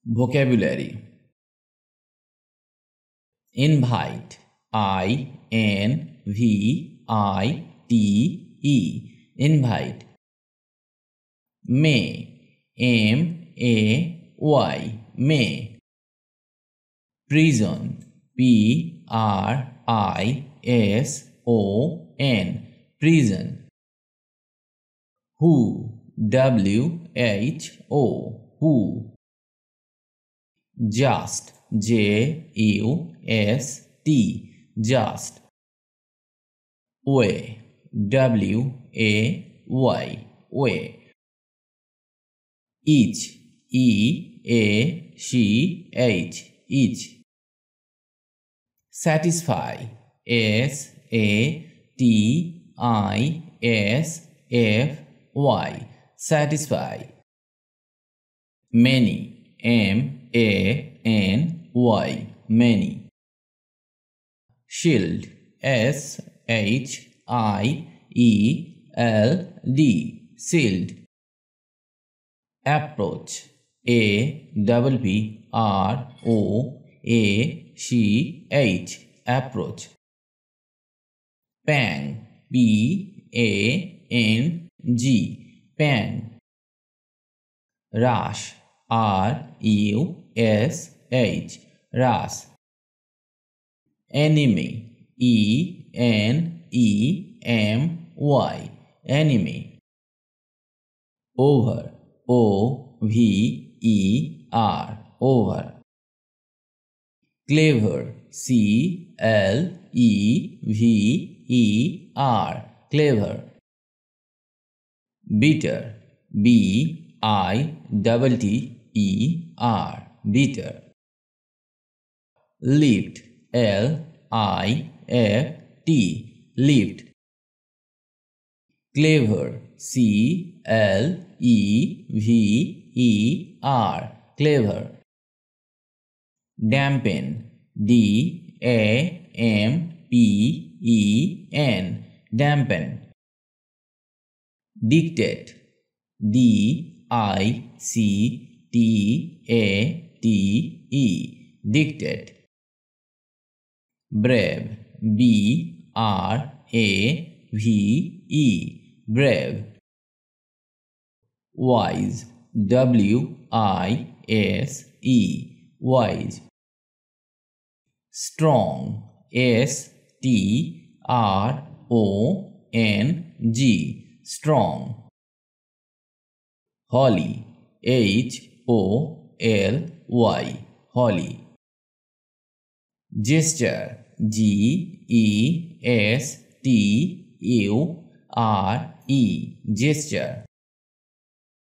Vocabulary. Invite. I-N-V-I-T-E. Invite. May. M-A-Y. May. Prison. P-R-I-S-O-N. Prison. Who. W-H-O. Who. Just. J-U-S-T. Just. Way. W-A-Y. Way. Each. E-A-C-H. Each. Satisfy. S-A-T-I-S-F-Y. Satisfy. Many. M-A-N-Y. Many. Shield. S-H-I-E-L-D. Shield. Approach. A-P-P-R-O-A-C-H. Approach. Pang. P-A-N-G. Pang. Rush. R-U-S-H. Rush. Enemy. E-N-E-M-Y. Enemy. Over. O-V-E-R. Over. Clever. C-L-E-V-E-R. Clever. Bitter. B-I-T-T-E-R. Bitter. Lift. L-I-F-T. Lift. Clever. C-L-E-V-E-R. Clever. Dampen. D-A-M-P-E-N. Dampen. Dictate. D-I-C-T-A-T-E. Dictate. Brave. B-R-A-V-E. Brave. Wise. W-I-S-E. Wise. Strong. S-T-R-O-N-G. Strong. Holly. H-O-L-Y. Holly. Gesture. G-E-S-T-U-R-E. Gesture.